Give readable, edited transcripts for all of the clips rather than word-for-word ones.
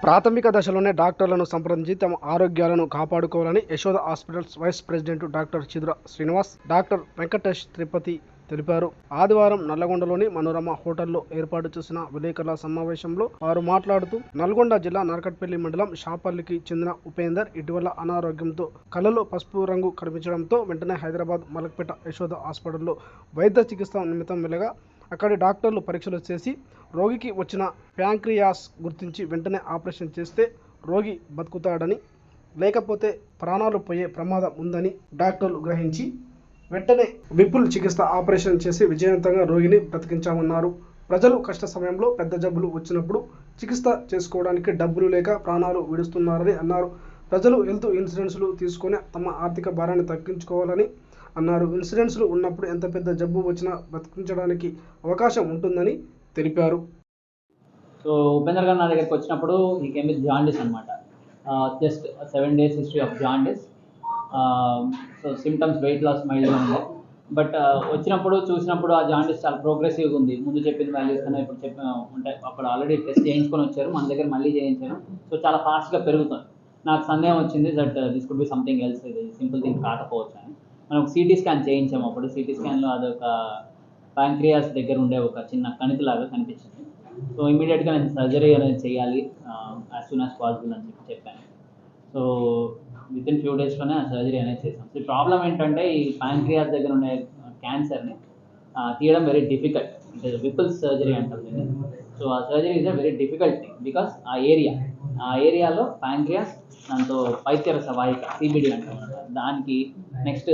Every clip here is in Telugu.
ప్రాథమిక దశలోనే డాక్టర్లను సంప్రదించి తమ ఆరోగ్యాలను కాపాడుకోవాలని Yashoda hospitals vice president doctor Chidura Srinivas, doctor Venkatesh Tirupati తెలిపారు. ఆదివారం నల్లగొండలోని మనోరమ హోటల్లో ఏర్పాటు చేసిన విలేకరుల సమావేశంలో వారు మాట్లాడుతూ, నల్గొండ జిల్లా నార్కట్పల్లి మండలం షాపల్లికి చెందిన ఉపేందర్ ఇటీవల అనారోగ్యంతో కళ్ళలో పసుపు రంగు కనిపించడంతో వెంటనే హైదరాబాద్ మలక్పేట యశోద హాస్పిటల్లో వైద్య చికిత్స నిమిత్తం వెళ్ళగా అక్కడి డాక్టర్లు పరీక్షలు చేసి రోగికి వచ్చిన ప్యాంక్రియాస్ గుర్తించి వెంటనే ఆపరేషన్ చేస్తే రోగి బతుకుతాడని, లేకపోతే ప్రాణాలు పోయే ప్రమాదం ఉందని డాక్టర్లు గ్రహించి వెంటనే విపుల్ చికిత్స ఆపరేషన్ చేసి విజయవంతంగా రోగిని బ్రతికించామన్నారు. ప్రజలు కష్ట సమయంలో పెద్ద జబ్బులు వచ్చినప్పుడు చికిత్స చేసుకోవడానికి డబ్బులు లేక ప్రాణాలు విడుస్తున్నారని అన్నారు. ప్రజలు హెల్త్ ఇన్సూరెన్స్లు తీసుకొని తమ ఆర్థిక భారాన్ని తగ్గించుకోవాలని అన్నారు. ఇన్సూరెన్స్లు ఉన్నప్పుడు ఎంత పెద్ద జబ్బు వచ్చినా బ్రతికించడానికి అవకాశం ఉంటుందని తెలిపారు. సో ఉపేందర్ గారు నా దగ్గరికి వచ్చినప్పుడు ఈ కేమ్ విత్ జాండిస్ అనమాట. Just 7 days history of jaundice. So symptoms weight loss మైల్డ్గా ఉంది. బట్ వచ్చినప్పుడు చూసినప్పుడు ఆ జాండిస్ చాలా ప్రోగ్రెసివ్గా ఉంది. ముందు చెప్పిన వాల్యూస్ కన్నా ఇప్పుడు అంటే అప్పుడు ఆల్రెడీ టెస్ట్ చేయించుకొని వచ్చారు, మన దగ్గర మళ్ళీ చేయించారు. సో చాలా ఫాస్ట్గా పెరుగుతుంది. నాకు సందేహం వచ్చింది that this could be something else, ఇది సింపుల్ థింగ్ కాకపోవచ్చు అని. మనం ఒక సిటీ స్కాన్ చేయించాము. అప్పుడు సిటీ స్కాన్లో అదొక ప్యాంక్రియాస్ దగ్గర ఉండే ఒక చిన్న కణితిలాగా కనిపించింది. సో ఇమీడియట్గా నేను సర్జరీ అనేది చేయాలి యాజ్ సూన్ యాజ్ పాసిబుల్ అని చెప్పాను. సో వితిన్ ఫ్యూ డేస్లోనే ఆ సర్జరీ అనేది చేసాం. సో ప్రాబ్లం ఏంటంటే ఈ ప్యాంక్రియాస్ దగ్గర ఉండే క్యాన్సర్ని తీయడం వెరీ డిఫికల్ట్. అంటే విపుల్స్ సర్జరీ అంటారు దీన్ని. సో ఆ surgery is a very difficult thing because ఆ ఏరియాలో ప్యాంక్రియాస్, దాంతో పైత్యరస వాహిక సిబిడి అంటాం అన్నమాట, దానికి నెక్స్ట్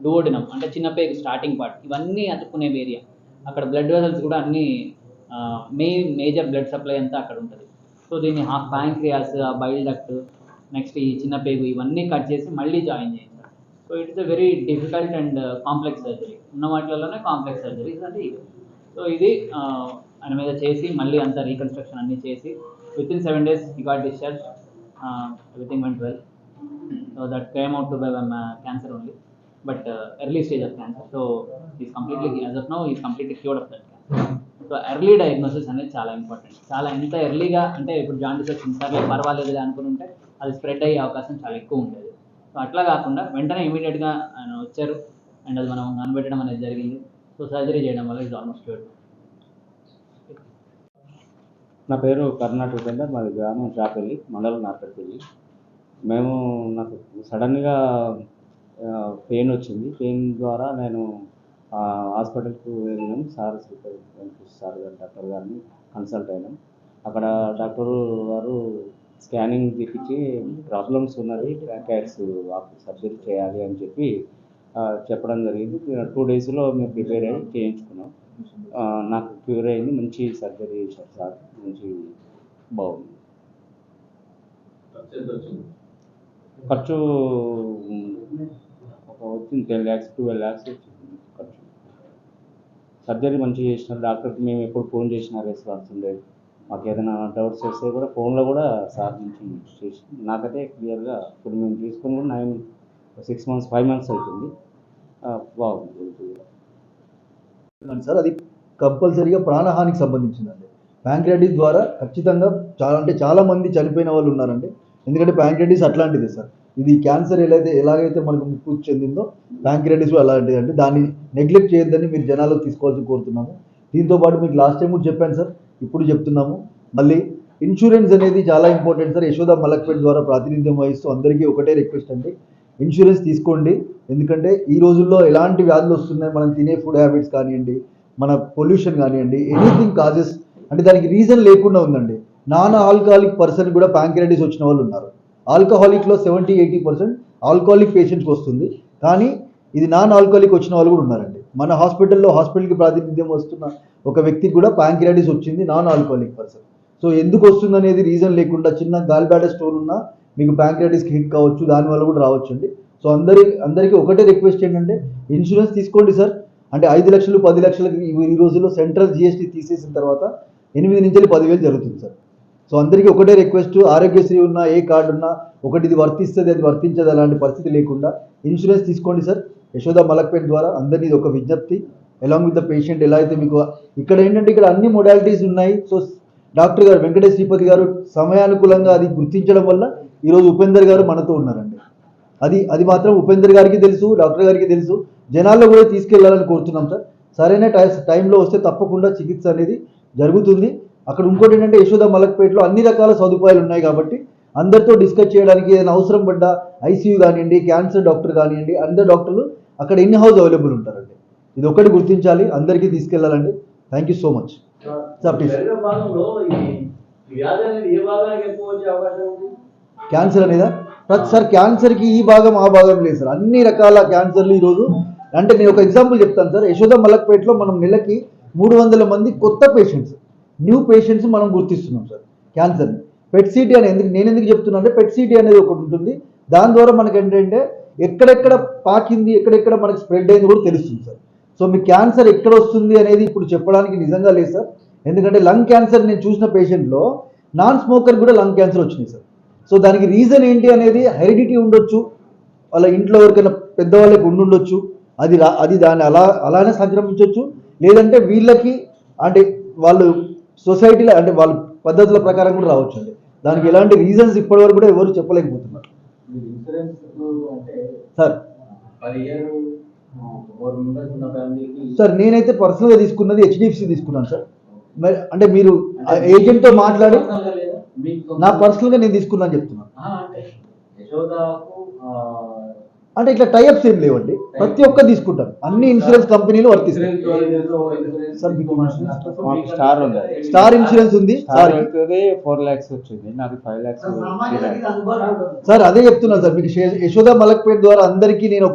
డూవోడినం అంటే చిన్న పేగు స్టార్టింగ్ పార్ట్, ఇవన్నీ అతుక్కునే ఏరియా. అక్కడ బ్లడ్ వెజల్స్ కూడా అన్నీ మేజర్ బ్లడ్ సప్లై అంతా అక్కడ ఉంటుంది. సో దీన్ని ప్యాంక్రియాస్, బైల్ డక్ట్, నెక్స్ట్ ఈ చిన్న పేగు, ఇవన్నీ కట్ చేసి మళ్ళీ జాయిన్ చేయించారు. So it is a very difficult and complex surgery. ఉన్న వాటిలోనే కాంప్లెక్స్ సర్జరీస్ అంటే ఇది. సో ఇది ఆయన మీద చేసి మళ్ళీ అంతా రీకన్స్ట్రక్షన్ అన్నీ చేసి within 7 days he got discharged. Everything went well. So that came out to be cancer only, but early stage of cancer. So he's completely, as of now, he's completely cured of that cancer. So early diagnosis అనేది చాలా ఇంపార్టెంట్. చాలా ఎంత ఎర్లీగా అంటే ఇప్పుడు జాండిస్ వచ్చింది సరే పర్వాలేదు అనుకుని ఉంటే అది స్ప్రెడ్ అయ్యే అవకాశం చాలా ఎక్కువ ఉండేది. సో అట్లా కాకుండా వెంటనే ఇమీడియట్గా ఆయన వచ్చారు అండ్ అది మనం కనిపెట్టడం అనేది జరిగింది. సో సర్జరీ చేయడం వల్ల ఇది ఆల్మోస్ట్ క్యూర్డ్. నా పేరు కర్ణాటక ఉపేందర్, మాది గ్రామం షాపల్లి, మండలం నార్కట్పల్లి. నాకు సడన్గా పెయిన్ వచ్చింది. పెయిన్ ద్వారా నేను హాస్పిటల్కు వెళ్ళాను. సార్ డాక్టర్ గారిని కన్సల్ట్ అయినాం. అక్కడ డాక్టర్ గారు స్కానింగ్ తీపించి ప్రాబ్లమ్స్ ఉన్నది, ప్యాంక్రియాస్ సర్జరీ చేయాలి అని చెప్పడం జరిగింది. 2 daysలో మేము ప్రిపేర్ అయ్యి చేయించుకున్నాం. నాకు క్యూర్ అయింది. మంచి సర్జరీ చేశారు సార్, మంచి బాగుంది. ఖర్చు వచ్చింది 10 lakhs 12 lakhs వచ్చింది ఖర్చు. సర్జరీ మంచిగా చేసినారు. డాక్టర్కి మేము ఎప్పుడు ఫోన్ చేసినా రెస్పాన్స్ ఉండేది. మాకు ఏదైనా డౌట్స్ వస్తే కూడా ఫోన్లో కూడా సార్ నుంచి చేసి నాకైతే క్లియర్గా ఇప్పుడు మేము తీసుకుని కూడా 6 months 5 months అవుతుంది. బాగుంది సార్. అది కంపల్సరీగా ప్రాణహానికి సంబంధించిందండి. ప్యాంక్రియాటిస్ ద్వారా ఖచ్చితంగా చాలా మంది చనిపోయిన వాళ్ళు ఉన్నారండి. ఎందుకంటే ప్యాంక్రియాటిస్ అట్లాంటిది సార్. ఇది క్యాన్సర్ ఎలాగైతే మనకు ముప్పు చెందిందో ప్యాంక్రియాటిస్ అలాంటిది అండి. దాన్ని నెగ్లెక్ట్ చేయొద్దని మీరు జనాలకు తీసుకోవాల్సి కోరుతున్నాము. దీంతోపాటు మీకు లాస్ట్ టైం కూడా చెప్పాను సార్, ఇప్పుడు చెప్తున్నాము మళ్ళీ, ఇన్సూరెన్స్ అనేది చాలా ఇంపార్టెంట్ సార్. యశోద మలక్పేట ద్వారా ప్రాతినిధ్యం వహిస్తూ అందరికీ ఒకటే రిక్వెస్ట్ అండి, ఇన్సూరెన్స్ తీసుకోండి. ఎందుకంటే ఈ రోజుల్లో ఎలాంటి వ్యాధులు వస్తున్నాయి, మనం తినే ఫుడ్ హ్యాబిట్స్ కానివ్వండి, మన పొల్యూషన్ కానివ్వండి, ఎనీథింగ్ కాజెస్ అంటే దానికి రీజన్ లేకుండా ఉందండి. నాన్ ఆల్కహాలిక్ పర్సన్ కూడా ప్యాంక్రియాటిస్ వచ్చిన వాళ్ళు ఉన్నారు. ఆల్కహాలిక్లో 70-80% ఆల్కహాలిక్ పేషెంట్స్కి వస్తుంది, కానీ ఇది నాన్ ఆల్కహాలిక్ వచ్చిన వాళ్ళు కూడా ఉన్నారండి. మన హాస్పిటల్కి ప్రాతినిధ్యం వస్తున్న ఒక వ్యక్తికి కూడా ప్యాంక్రియాటిస్ వచ్చింది, నాన్ ఆల్కహాలిక్ పర్సన్. సో ఎందుకు వస్తుంది అనేది రీజన్ లేకుండా చిన్న గాల్బ్లాడర్ స్టోన్ ఉన్నా మీకు ప్యాంక్రియాటిస్కి హిట్ కావచ్చు, దానివల్ల కూడా రావచ్చండి. సో అందరికీ ఒకటే రిక్వెస్ట్ ఏంటంటే ఇన్సూరెన్స్ తీసుకోండి సార్. అంటే 5 లక్షలు 10 లక్షలకి ఈ రోజుల్లో సెంట్రల్ GST తీసేసిన తర్వాత 8 నుంచి 10,000 జరుగుతుంది సార్. సో అందరికీ ఒకటే రిక్వెస్ట్, ఆరోగ్యశ్రీ ఉన్నా ఏ కార్డు ఉన్నా ఒకటి ఇది వర్తిస్తుంది అది వర్తించదు అలాంటి పరిస్థితి లేకుండా ఇన్సూరెన్స్ తీసుకోండి సార్. యశోద మలక్పేట ద్వారా అందరినీ ఇది ఒక విజ్ఞప్తి. అలాంగ్ విత్ ద పేషెంట్ ఎలా అయితే మీకు ఇక్కడ ఏంటంటే ఇక్కడ అన్ని మొడాలిటీస్ ఉన్నాయి. సో డాక్టర్ గారు వెంకటేష్ శ్రీపతి గారు సమయానుకూలంగా అది గుర్తించడం వల్ల ఈరోజు ఉపేందర్ గారు మనతో ఉన్నారండి. అది మాత్రం ఉపేందర్ గారికి తెలుసు, డాక్టర్ గారికి తెలుసు, జనాల్లో కూడా తీసుకెళ్లాలని కోరుతున్నాం సార్. సరైన టైంలో వస్తే తప్పకుండా చికిత్స అనేది జరుగుతుంది. అక్కడ ఇంకోటి ఏంటంటే యశోద మలక్పేటలో అన్ని రకాల సదుపాయాలు ఉన్నాయి కాబట్టి అందరితో డిస్కస్ చేయడానికి ఏదైనా అవసరం పడ్డా ఐసీయూ కానివ్వండి, క్యాన్సర్ డాక్టర్ కానివ్వండి, అందరు డాక్టర్లు అక్కడ ఇన్ హౌస్ అవైలబుల్ ఉంటారండి. ఇది ఒకటి గుర్తించాలి, అందరికీ తీసుకెళ్లాలండి. Thank you so much sir. Please. Cancer అనేదా సార్? క్యాన్సర్కి ఈ భాగం ఆ భాగం లేదు సార్. అన్ని రకాల క్యాన్సర్లు ఈరోజు అంటే నేను ఒక ఎగ్జాంపుల్ చెప్తాను సార్. యశోద మలక్పేటలో మనం నెలకి 300 మంది కొత్త పేషెంట్స్, న్యూ పేషెంట్స్ మనం గుర్తిస్తున్నాం సార్ క్యాన్సర్ని. పెట్ సిటీ అనేది నేను ఎందుకు చెప్తున్నా అంటే పెట్ సిటీ అనేది ఒకటి ఉంటుంది. దాని ద్వారా మనకి ఏంటంటే ఎక్కడెక్కడ పాకింది, ఎక్కడెక్కడ మనకి స్ప్రెడ్ అయింది కూడా తెలుస్తుంది సార్. సో మీ క్యాన్సర్ ఎక్కడ వస్తుంది అనేది ఇప్పుడు చెప్పడానికి నిజంగా లేదు సార్. ఎందుకంటే లంగ్ క్యాన్సర్ నేను చూసిన పేషెంట్లో నాన్ స్మోకర్ కూడా లంగ్ క్యాన్సర్ వచ్చినాయి సార్. సో దానికి రీజన్ ఏంటి అనేది హెరిడిటీ ఉండొచ్చు, వాళ్ళ ఇంట్లో ఎవరికైనా పెద్దవాళ్ళకి ఉండుండొచ్చు, అది దాన్ని అలానే సంక్రమించవచ్చు. లేదంటే వీళ్ళకి అంటే వాళ్ళు సొసైటీలో అంటే వాళ్ళ పద్ధతుల ప్రకారం కూడా రావచ్చు అండి. దానికి ఎలాంటి రీజన్స్ ఇప్పటివరకు కూడా ఎవరు చెప్పలేకపోతున్నారు సార్. సార్ నేనైతే పర్సనల్గా తీసుకున్నది హెచ్డిఎఫ్సి తీసుకున్నాను సార్. మరి అంటే మీరు ఏజెంట్తో మాట్లాడి నా పర్సనల్గా నేను తీసుకున్నాను చెప్తున్నాను. అంటే ఇట్లా టైఅప్స్ ఏం లేవండి, ప్రతి ఒక్క తీసుకుంటారు, అన్ని ఇన్సూరెన్స్ కంపెనీలు వర్తిస్తాయి సార్. మీకు స్టార్ ఇన్సూరెన్స్ ఉంది సార్. 4 lakhs వచ్చింది, నాకు 5 lakhs సార్. అదే చెప్తున్నాను సార్. మీకు యశోద మలక్పేట ద్వారా అందరికీ నేను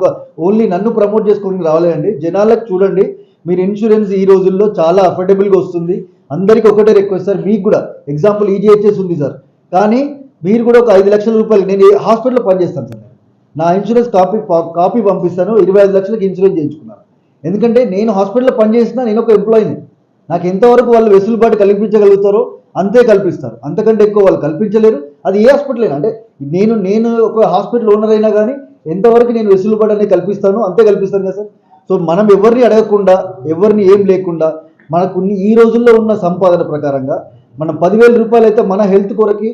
ఓన్లీ నన్ను ప్రమోట్ చేసుకోవడానికి రావాలండి. జనాలకు చూడండి, మీరు ఇన్సూరెన్స్ ఈ రోజుల్లో చాలా అఫోర్డబుల్గా వస్తుంది. అందరికీ ఒకటే రిక్వెస్ట్ సార్, మీకు కూడా ఎగ్జాంపుల్ ఈజీహెచ్ఎస్ ఉంది సార్, కానీ మీరు కూడా ఒక 5 లక్షల రూపాయలు, నేను హాస్పిటల్లో పనిచేస్తాను సార్, నా ఇన్సూరెన్స్ కాపీ పంపిస్తాను. 25 లక్షలకి ఇన్సూరెన్స్ చేయించుకున్నాను. ఎందుకంటే నేను హాస్పిటల్లో పనిచేసినా నేను ఒక ఎంప్లాయీని. నాకు ఎంతవరకు వాళ్ళు వెసులుబాటు కల్పించగలుగుతారో అంతే కల్పిస్తారు, అంతకంటే ఎక్కువ వాళ్ళు కల్పించలేరు. అది ఏ హాస్పిటల్ అయినా అంటే నేను ఒక హాస్పిటల్ ఓనర్ అయినా కానీ ఎంతవరకు నేను వెసులుబాటు అనేది కల్పిస్తాను అంతే కల్పిస్తాను కదా సార్. సో మనం ఎవరిని అడగకుండా, ఎవరిని ఏం లేకుండా, మనకు ఈ రోజుల్లో ఉన్న సంపాదన ప్రకారంగా మనం 10,000 రూపాయలు అయితే మన హెల్త్ కొరకి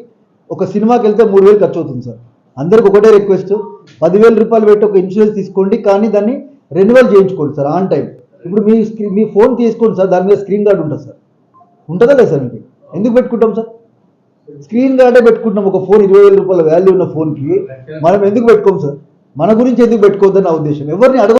ఒక సినిమాకి వెళ్తే 3,000 ఖర్చు అవుతుంది సార్. అందరికి ఒకటే రిక్వెస్ట్, 10,000 రూపాయలు పెట్టి ఒక ఇన్సూరెన్స్ తీసుకోండి, కానీ దాన్ని రెన్యువల్ చేయించుకోండి సార్ ఆన్ టైం. ఇప్పుడు మీ ఫోన్ తీసుకోండి సార్, దాని మీద స్క్రీన్ గార్డ్ ఉంటుంది సార్. ఉంటుందా లేదు సార్? మీకు ఎందుకు పెట్టుకుంటాం సార్? స్క్రీన్ గార్డే పెట్టుకుంటాం. ఒక ఫోన్ 20,000 రూపాయల వాల్యూ ఉన్న ఫోన్కి మనం ఎందుకు పెట్టుకోం సార్? మన గురించి ఎందుకు పెట్టుకోవద్దని నా ఉద్దేశం. ఎవరిని అడగ